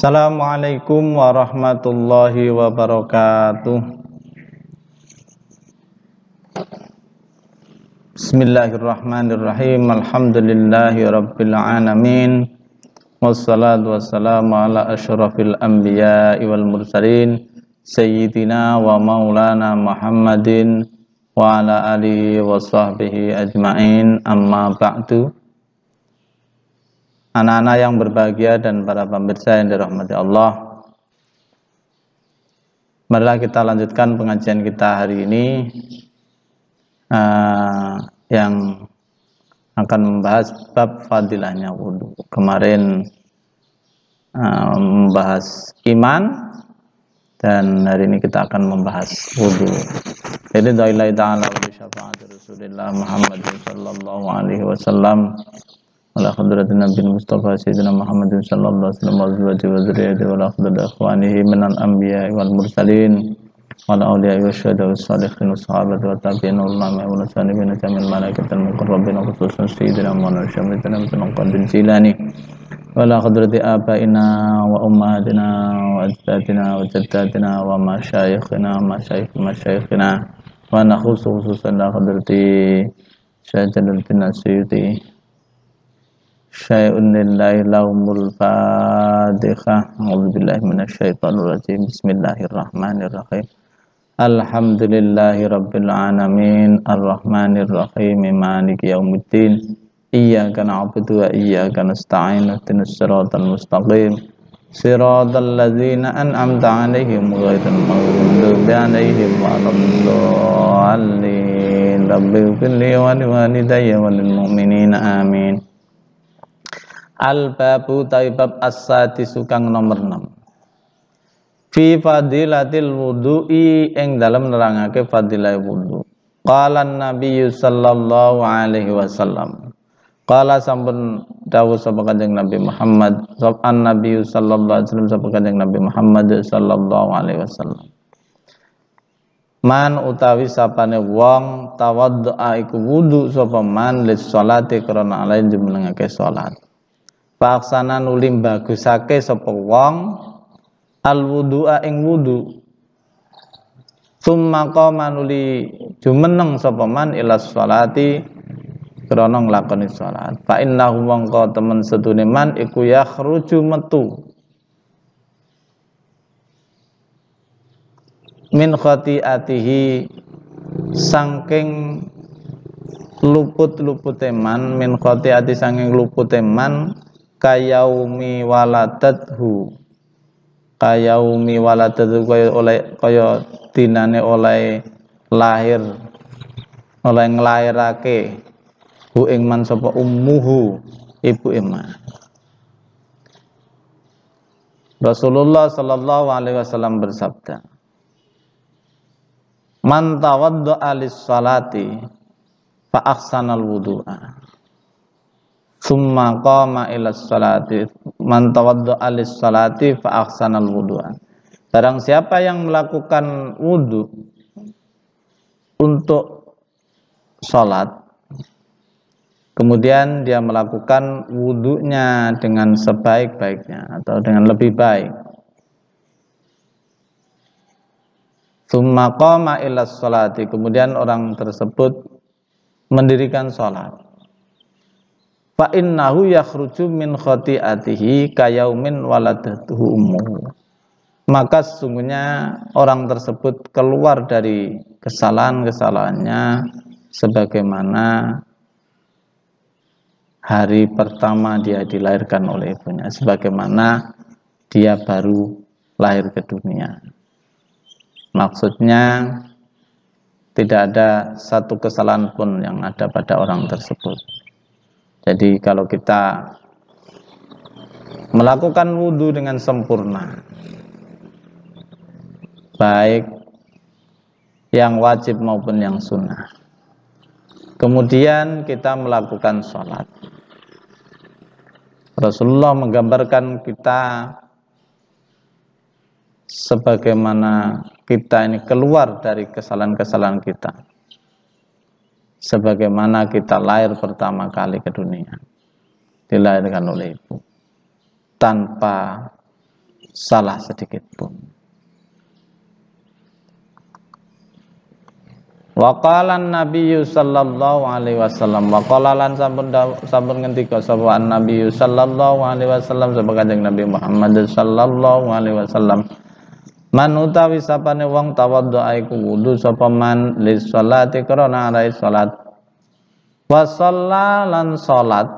Assalamualaikum warahmatullahi wabarakatuh. Bismillahirrahmanirrahim. Alhamdulillahi rabbil alamin. Wassalatu wassalamu ala asyrafil anbiya'i wal mursalin Sayyidina wa maulana Muhammadin wa ala alihi wa sahbihi ajma'in. Amma ba'du. Anak-anak yang berbahagia dan para pemirsa yang dirahmati Allah, marilah kita lanjutkan pengajian kita hari ini yang akan membahas bab fadilahnya wudhu. Kemarin membahas iman, dan hari ini kita akan membahas wudhu. Jadi doaillah ta'ala wa syafaat Rasulullah Muhammad sallallahu alaihi wasallam ala hadratin Nabi Mustafa Sayyidina Muhammad sallallahu alaihi wasallam wa azwajihi wa dzurriyyatihi wa ala hadrati ikhwanihi minal anbiya'i wal mursalin wa ala awliya'i wa syuhada'i was shalihin wa sahabati wa tabi'in ulama wa nasabihin jamil malaikatil muqarrabin khususan Sayyidina Muhammad Syamsidina bin Jilani wa ala hadrati abaina wa ummahatina wa ajdatina wa jaddatina wa masyayikhina masyayikhina wa khususan ala hadrati Syaikhul Asyuti syai'un lillahi lahumul fadihah. A'udzubillahi minasyaitonir rajim. Bismillahirrahmanirrahim. Alhamdulillahi rabbil alamin arrahmanir rahim maliki yaumiddin. Iyyaka na'budu wa iyyaka nasta'in ihdinas siratal mustaqim siratal ladzina an'amta 'alaihim ghairil maghdubi 'alaihim waladdallin. Rabbighfir li wa liwalidayya wa lil mu'minina amin. Al-babu taibab as-sadisu kang nomor 6. Fi fadilatil wudu'i ing dalem nerangake fadilah wudu. Qala an-nabiy sallallahu alaihi wasallam. Qala sampun dawuh sapa Kanjeng Nabi Muhammad, sapa an-nabiy sallallahu alaihi wasallam, sapa Kanjeng Nabi Muhammad sallallahu alaihi wasallam. Man utawi sapane wong tawaddu'a iku wudu sapa man lis sholati krana alain jumenengake salat. Paksana nulim bagusake sapa wong al wudu'a ing wudu. Summa qama nuli jumeneng sapa man ila sholati krana nglakoni salat. Fa innahu mongko temen setune man iku yakhruju metu min khati'atihi saking luput-lupute man, min khati'ati saking lupute man kayaumi waladathu kaya dinane oleh lahir, oleh nglairake hu ing man sapa ummuhu ibu iman. Rasulullah sallallahu alaihi wasallam bersabda, man tawadda'a lis-salati fa ahsanal wudu'a summa qama ila sholati man tawadda'a lis-sholati fa ahsanal wudu'a. Barang siapa yang melakukan wudu untuk sholat, kemudian dia melakukan wudunya dengan sebaik-baiknya atau dengan lebih baik, summa qama ila sholati, kemudian orang tersebut mendirikan sholat, fa innahu yakhruju min khati'atihi kayaumin waladatuhu ummuhu. Maka sesungguhnya orang tersebut keluar dari kesalahan-kesalahannya sebagaimana hari pertama dia dilahirkan oleh ibunya, sebagaimana dia baru lahir ke dunia. Maksudnya tidak ada satu kesalahan pun yang ada pada orang tersebut. Jadi kalau kita melakukan wudhu dengan sempurna, baik yang wajib maupun yang sunnah, kemudian kita melakukan sholat, Rasulullah menggambarkan kita sebagaimana kita ini keluar dari kesalahan-kesalahan kita, sebagaimana kita lahir pertama kali ke dunia, dilahirkan oleh ibu tanpa salah sedikit pun. Wa qala an-nabiy sallallahu alaihi wasallam, wa qala lan sampun ngendika sapa an-nabiy sallallahu alaihi wasallam, sapa Kanjeng Nabi Muhammad sallallahu alaihi wasallam, man utawi sapane wong tawaddoa iku wudu sapa man li sholati krana arai salat, wa shalla lan salat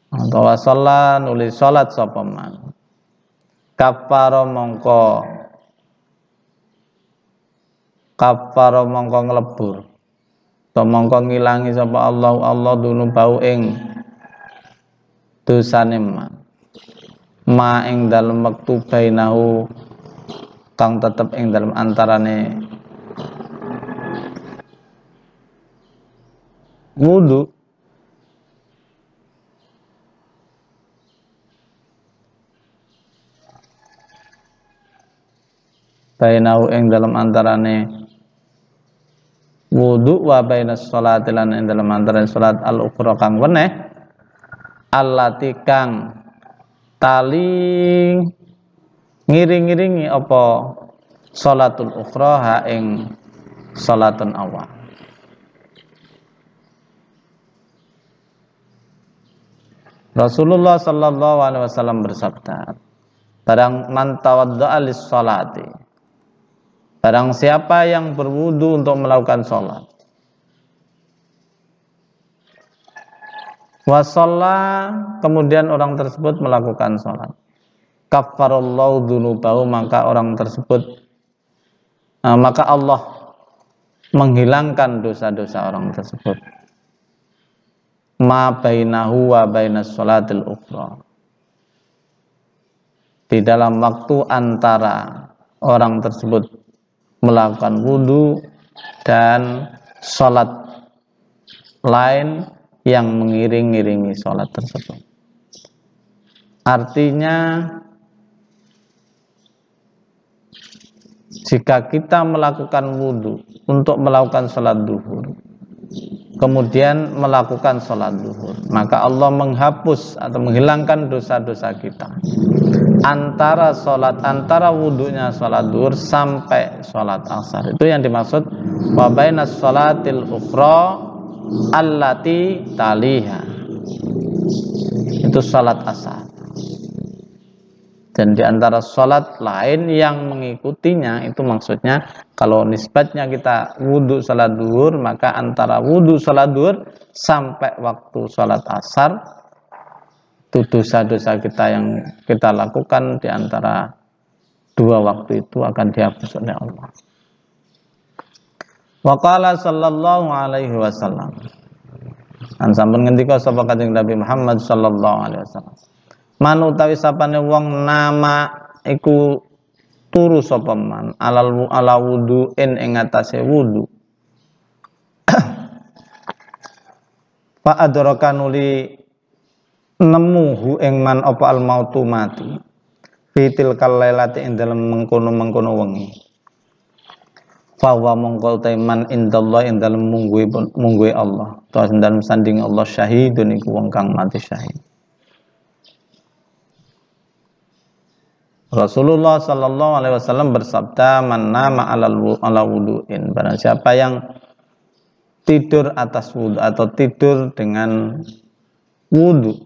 atau wa shalla nuli salat sapa man, kafara mongko nglebur atau mongko ngilangi sapa Allah dunu bau ing dosane ma ing dalem wektu bainahu kang tetep ing dalem antarane wudu bainahu ing dalem antarane wudu wa bainas sholati lan ing dalem antarané salat al-ukhra kang weneh allati kang tali ngiring-ngiringi apa sholatul ukhra ha ing sholatun awal. Rasulullah sallallahu alaihi wasallam bersabda, barang man tawadda'a lis sholati, barang siapa yang berwudu untuk melakukan sholat, wa shalla, kemudian orang tersebut melakukan sholat, kafarallahu dzunubahu, maka orang tersebut maka Allah menghilangkan dosa-dosa orang tersebut, ma bainahu wa bainas sholatil ukhra, di dalam waktu antara orang tersebut melakukan wudu dan sholat lain yang mengiring-iringi sholat tersebut. Artinya jika kita melakukan wudu untuk melakukan sholat duhur, kemudian melakukan sholat duhur, maka Allah menghapus atau menghilangkan dosa-dosa kita antara wudunya sholat duhur sampai sholat asar. Itu yang dimaksud wa bainas sholatil ukhra allati taliha, itu sholat asar. Dan di antara sholat lain yang mengikutinya, itu maksudnya kalau nisbatnya kita wudu sholat duhur, maka antara wudu sholat duhur sampai waktu sholat asar, itu dosa-dosa kita yang kita lakukan di antara dua waktu itu akan dihapus oleh Allah. Wa qala sallallahu alaihi wasallam, an sampun ngendika sapa Kanjeng Nabi Muhammad sallallahu alaihi wasallam, man utawi sapane wong nama iku turu sapa man ala wudu'in ing atase wudu, fa adraka nuli nemu hu ing man apa al mautu mati, fitil kalailati ing dalem mengkono-mengkono wengi, fa wa mongkol teman indallah ing dalem mungguhe Allah, to dalem sanding Allah, syahidun iku wong kang mati syahid. Rasulullah sallallahu alaihi wasallam bersabda, man nama ala wudu'in, barang siapa yang tidur atas wudu atau tidur dengan wudu,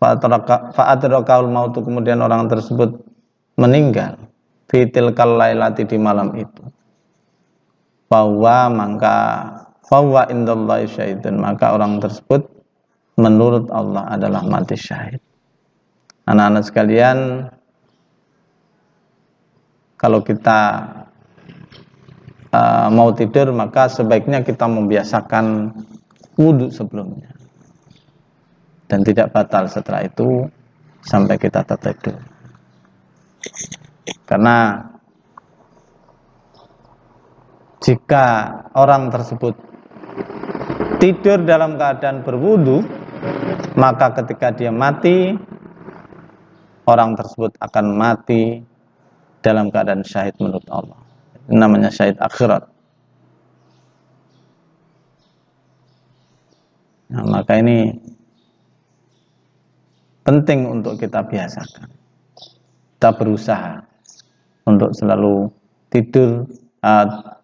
fa'adraka'ul mautu, kemudian orang tersebut meninggal, fitil kalailati, di malam itu, fahuwa indallahi syahidun, maka orang tersebut menurut Allah adalah mati syahid. Anak-anak sekalian, kalau kita mau tidur, maka sebaiknya kita membiasakan wudu sebelumnya, dan tidak batal setelah itu sampai kita tertidur. Karena jika orang tersebut tidur dalam keadaan berwudu, maka ketika dia mati, orang tersebut akan mati dalam keadaan syahid menurut Allah. Ini namanya syahid akhirat. Nah, maka ini penting untuk kita biasakan. kita berusaha untuk selalu tidur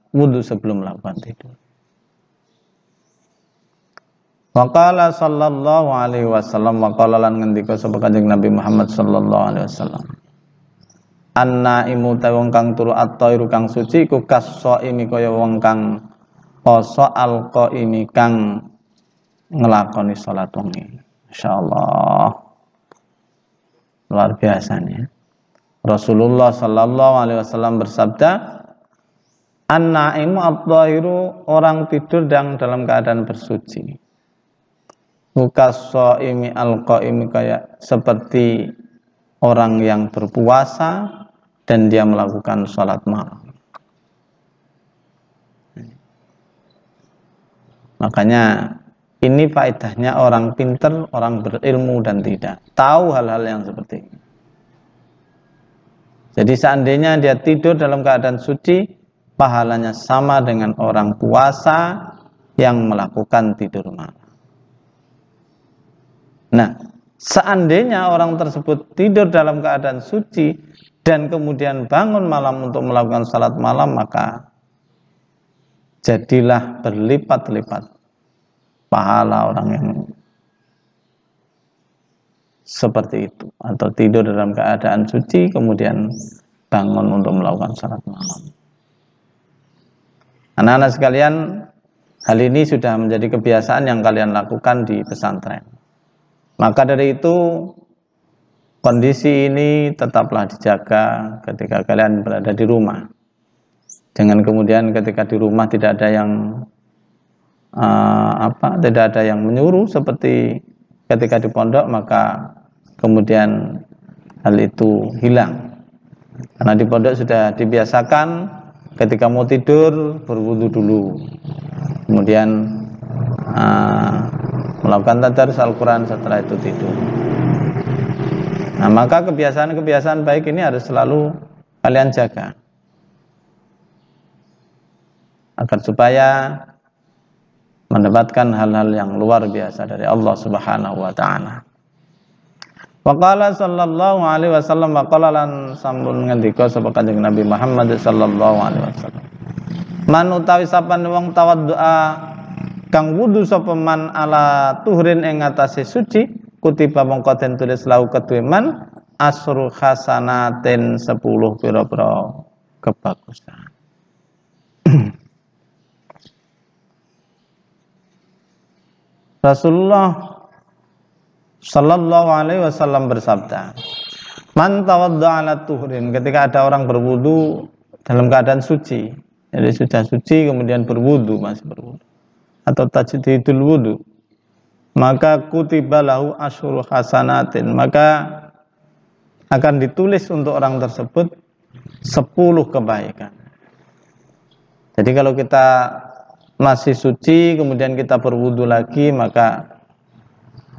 wudu sebelum melakukan tidur. Waqala sallallahu alaihi wasallam, waqala lan ngendika sapa Kanjeng Nabi Muhammad sallallahu alaihi wasallam, An-naimu ta wong kang turu at-thairu kang suci iku kas-shaimi kaya wong kang poso al-qaimi kang ngelakoni salat wengi. Masyaallah. Luar biasa nih. Rasulullah sallallahu alaihi wasallam bersabda, An-naimu at-thairu, orang tidur yang dalam keadaan bersuci. Kas-shaimi al-qaimi, kayak seperti orang yang berpuasa dan dia melakukan sholat malam. Makanya ini faedahnya orang pinter, orang berilmu dan tidak tahu hal-hal yang seperti ini. Jadi seandainya dia tidur dalam keadaan suci, pahalanya sama dengan orang puasa yang melakukan tidur malam. Nah, seandainya orang tersebut tidur dalam keadaan suci dan kemudian bangun malam untuk melakukan salat malam, maka jadilah berlipat-lipat pahala orang yang seperti itu, atau tidur dalam keadaan suci kemudian bangun untuk melakukan salat malam. Anak-anak sekalian, hal ini sudah menjadi kebiasaan yang kalian lakukan di pesantren. Maka dari itu kondisi ini tetaplah dijaga ketika kalian berada di rumah. Jangan kemudian ketika di rumah tidak ada yang tidak ada yang menyuruh seperti ketika di pondok, maka kemudian hal itu hilang. Karena di pondok sudah dibiasakan ketika mau tidur berwudu dulu, kemudian melakukan tadarus Al-Quran, setelah itu tidur. Nah, maka kebiasaan-kebiasaan baik ini harus selalu kalian jaga agar supaya mendapatkan hal-hal yang luar biasa dari Allah Subhanahu wa taala. Waqala sallallahu alaihi wasallam, waqala lan sampun ngendika sapa Kanjeng Nabi Muhammad sallallahu alaihi wasallam, man utawi sapan wong tawaddu'a kang wudu sapa man ala tuhrin ing atase suci, kutiba mongko den tulis lahu kedue man asru hasanatin 10 pira-pira kebagusan. Rasulullah sallallahu alaihi wasallam bersabda, man tawadda ala tuhrin, ketika ada orang berwudu dalam keadaan suci, jadi sudah suci kemudian berwudu, masih berwudu, atau tajdidul wudu, maka kutiba lahu asyru hasanatin, maka akan ditulis untuk orang tersebut 10 kebaikan. Jadi kalau kita masih suci kemudian kita berwudu lagi, maka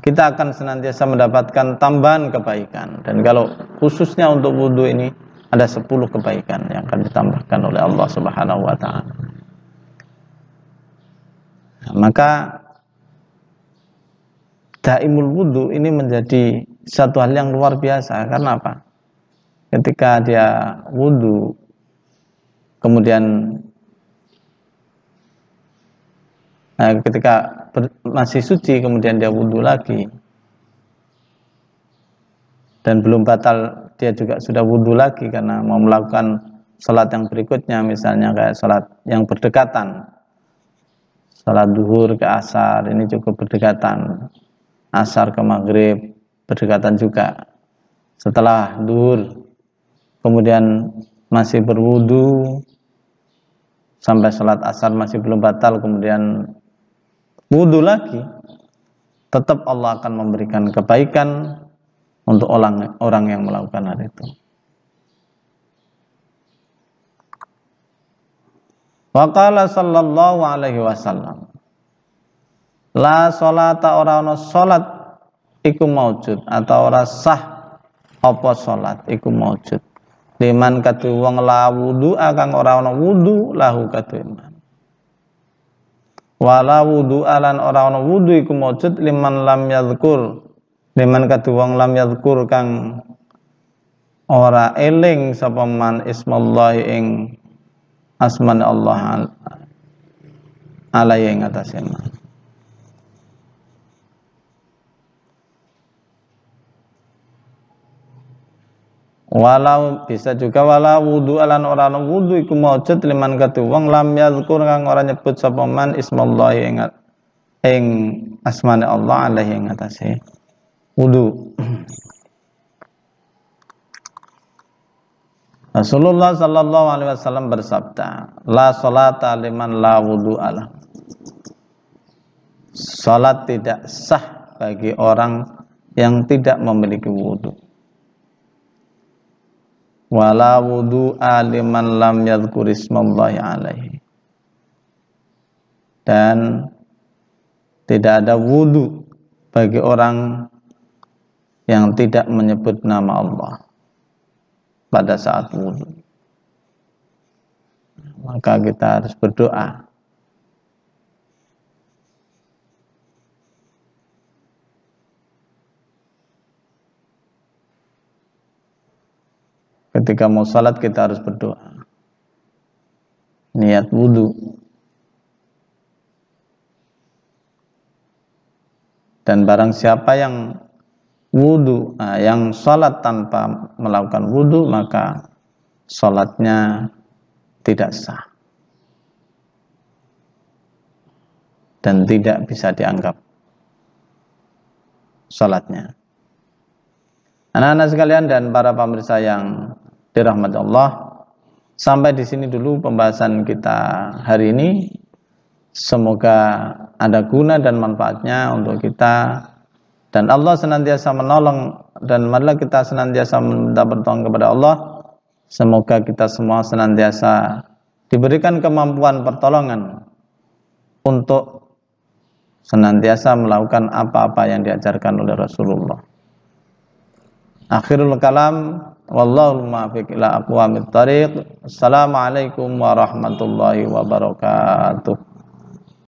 kita akan senantiasa mendapatkan tambahan kebaikan. Dan kalau khususnya untuk wudu ini ada 10 kebaikan yang akan ditambahkan oleh Allah Subhanahu wa taala. Maka daimul wudu ini menjadi satu hal yang luar biasa. Karena apa? Ketika dia wudu kemudian ketika masih suci kemudian dia wudu lagi dan belum batal, dia juga sudah wudu lagi karena mau melakukan sholat yang berikutnya, misalnya kayak sholat yang berdekatan, sholat duhur ke asar, ini cukup berdekatan, asar ke maghrib berdekatan juga. Setelah duhur kemudian masih berwudu sampai sholat asar masih belum batal, kemudian wudu lagi, tetap Allah akan memberikan kebaikan untuk orang yang melakukan hal itu. Waqala sallallahu alaihi wasallam, la sholata, ora ana salat iku maujud, atau ora sah apa salat iku maujud, liman katu wong la wudu kang ora ana wudu lahu katu iman. Wala wudu alan ora ana wudu iku maujud liman lam yadhkur, liman katu wong lam yadhkur kang ora eling sapa man ismallahi ing asmane Allah alaihi ing atase man. Walau bisa juga walau wudu alan orang wudu iku maujud liman katu wong lam yazkur kang ora nyebut sapa man ismallahi ing asmane Allah alaihi ing atase wudu. Rasulullah sallallahu alaihi wasallam bersabda, la salata liman la wudu ala. Salat tidak sah bagi orang yang tidak memiliki wudu. Wala wudu liman lam yadhkur ismallahi alaihi. Dan tidak ada wudu bagi orang yang tidak menyebut nama Allah pada saat wudu. Maka kita harus berdoa. Ketika mau salat kita harus berdoa. Niat wudu. Dan barang siapa yang wudu, yang salat tanpa melakukan wudu, maka salatnya tidak sah. Dan tidak bisa dianggap salatnya. Anak-anak sekalian dan para pemirsa yang dirahmati Allah, sampai di sini dulu pembahasan kita hari ini. Semoga ada guna dan manfaatnya untuk kita, dan Allah senantiasa menolong, dan marilah kita senantiasa minta pertolongan kepada Allah. Semoga kita semua senantiasa diberikan kemampuan pertolongan untuk senantiasa melakukan apa-apa yang diajarkan oleh Rasulullah. Akhirul kalam, wallahu muwaffiq ila aqwamit thariq. Assalamualaikum warahmatullahi wabarakatuh.